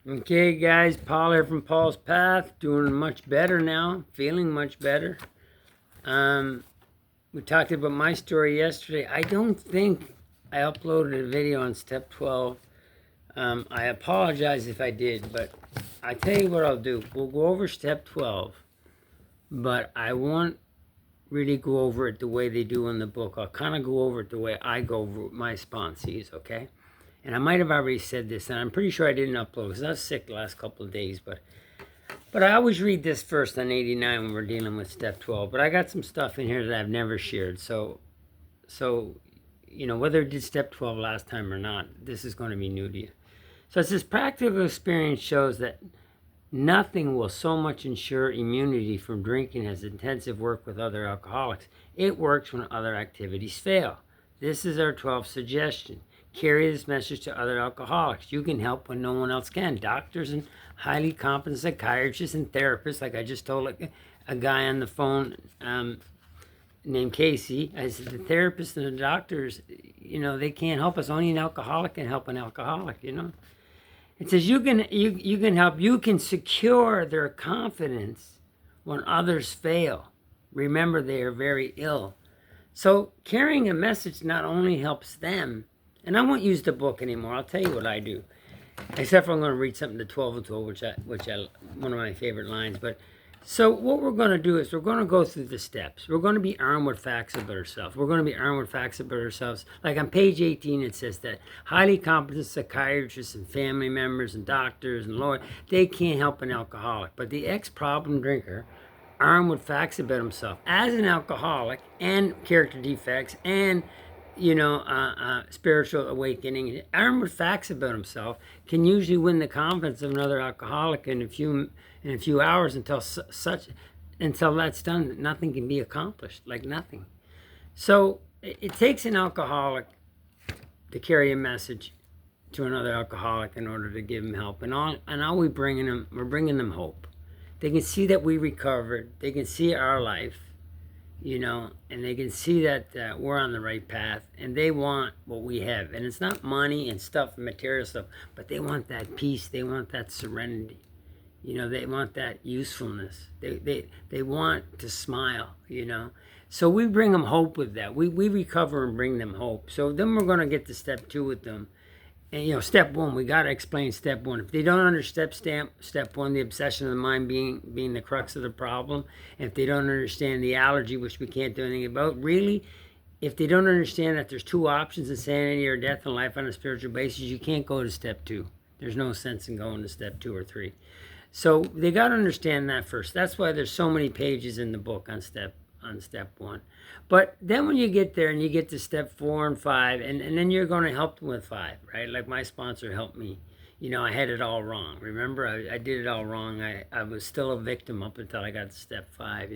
Okay, guys, Paul here from Paul's Path, doing much better now, feeling much better. We talked about my story yesterday. I don't think I uploaded a video on step 12. I apologize if I did, but I tell you what I'll do. We'll go over step 12, but I won't really go over it the way they do in the book. I'll kind of go over it the way I go over with my sponsees, okay? And I might have already said this, and I'm pretty sure I didn't upload because I was sick the last couple of days, but I always read this first on 89 when we're dealing with step 12. But I got some stuff in here that I've never shared. So whether I did step 12 last time or not, this is going to be new to you. So it says practical experience shows that nothing will so much ensure immunity from drinking as intensive work with other alcoholics. It works when other activities fail. This is our 12th suggestion. Carry this message to other alcoholics. You can help when no one else can. Doctors and highly competent psychiatrists and therapists, like I just told a guy on the phone named Casey. I said, the therapists and the doctors, they can't help us. Only an alcoholic can help an alcoholic, It says you can help. You can secure their confidence when others fail. Remember, they are very ill. So carrying a message not only helps them, and I won't use the book anymore. I'll tell you what I do. Except for I'm going to read something to 12 and 12, which I one of my favorite lines. But so what we're going to do is we're going to go through the steps. We're going to be armed with facts about ourselves. We're going to be armed with facts about ourselves. Like on page 18, it says that highly competent psychiatrists and family members and doctors and lawyers, they can't help an alcoholic. But the ex-problem drinker, armed with facts about himself as an alcoholic and character defects and spiritual awakening, armed with facts about himself, can usually win the confidence of another alcoholic in a few hours until that's done. Nothing can be accomplished, like nothing. So it takes an alcoholic to carry a message to another alcoholic in order to give him help, and all we're bringing them hope. They can see that we recovered. They can see our life. And they can see that we're on the right path, and they want what we have. And it's not money and stuff, material stuff, but they want that peace. They want that serenity. They want that usefulness. They want to smile, So we bring them hope with that. We recover and bring them hope. So then we're going to get to step 2 with them. And step 1, we got to explain step 1. If they don't understand step 1, the obsession of the mind being the crux of the problem, and if they don't understand the allergy, which we can't do anything about, really, if they don't understand that there's 2 options, insanity or death and life on a spiritual basis, you can't go to step 2. There's no sense in going to step 2 or 3. So they got to understand that first. That's why there's so many pages in the book on step 1. But then when you get there and you get to step 4 and 5, and then you're going to help them with 5, right? Like my sponsor helped me. I had it all wrong. Remember, I did it all wrong. I was still a victim up until I got to step 5,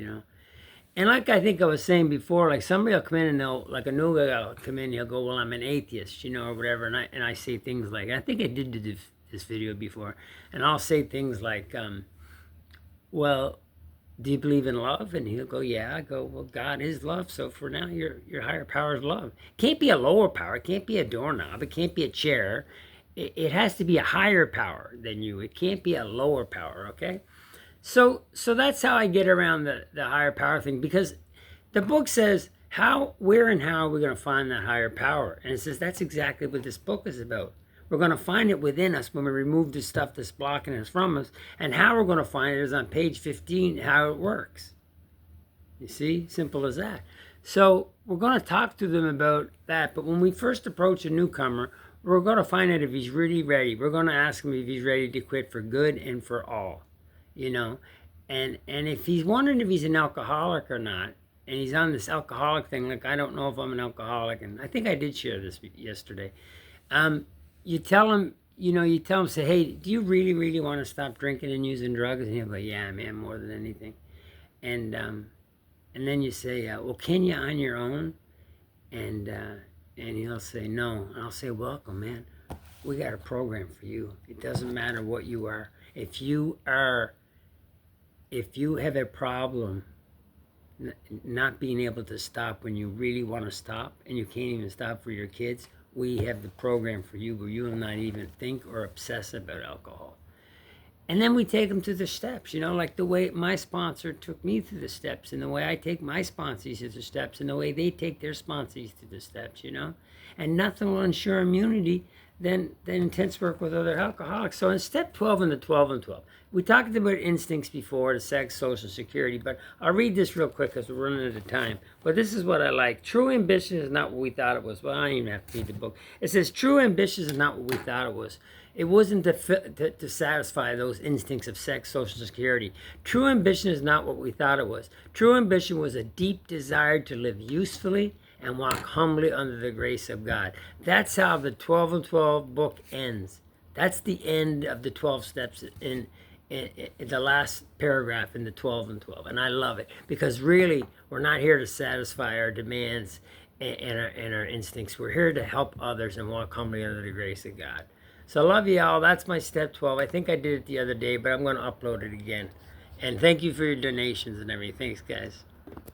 And like I think I was saying before, like somebody will come in and like a new guy will come in, he'll go, well, I'm an atheist, or whatever. And I say things like, I think I did do this video before. And I'll say things like, well, do you believe in love? And he'll go, yeah. I go, well, God is love. So for now, your higher power is love. It can't be a lower power. It can't be a doorknob. It can't be a chair. It has to be a higher power than you. It can't be a lower power, okay? So that's how I get around the higher power thing, because the book says where and how are we going to find that higher power? And it says that's exactly what this book is about. We're going to find it within us when we remove the stuff that's blocking us from us. And how we're going to find it is on page 15, how it works. You see? Simple as that. So we're going to talk to them about that. But when we first approach a newcomer, we're going to find out if he's really ready. We're going to ask him if he's ready to quit for good and for all. And if he's wondering if he's an alcoholic or not, and he's on this alcoholic thing, like I don't know if I'm an alcoholic, and I think I did share this yesterday. You tell him, say, hey, do you really, really want to stop drinking and using drugs? And he'll go, yeah, man, more than anything. And then you say, well, can you on your own? And he'll say, no. And I'll say, welcome, man. We got a program for you. It doesn't matter what you are. If you have a problem not being able to stop when you really want to stop, and you can't even stop for your kids, we have the program for you where you will not even think or obsess about alcohol. And then we take them to the steps, you know, like the way my sponsor took me through the steps, and the way I take my sponsees to the steps, and the way they take their sponsees to the steps, you know. And nothing will ensure immunity than intense work with other alcoholics. So in step 12 and the 12 and 12, we talked about instincts before, the sex, social security, but I'll read this real quick because we're running out of time. But this is what I like. True ambition is not what we thought it was. Well, I don't even have to read the book. It says, true ambition is not what we thought it was. It wasn't to satisfy those instincts of sex, social security. True ambition is not what we thought it was. True ambition was a deep desire to live usefully and walk humbly under the grace of God. That's how the 12 and 12 book ends. That's the end of the 12 steps in the last paragraph in the 12 and 12. And I love it because really we're not here to satisfy our demands and our instincts. We're here to help others and walk humbly under the grace of God. So I love you all. That's my step 12. I think I did it the other day, but I'm going to upload it again. And thank you for your donations and everything. Thanks, guys.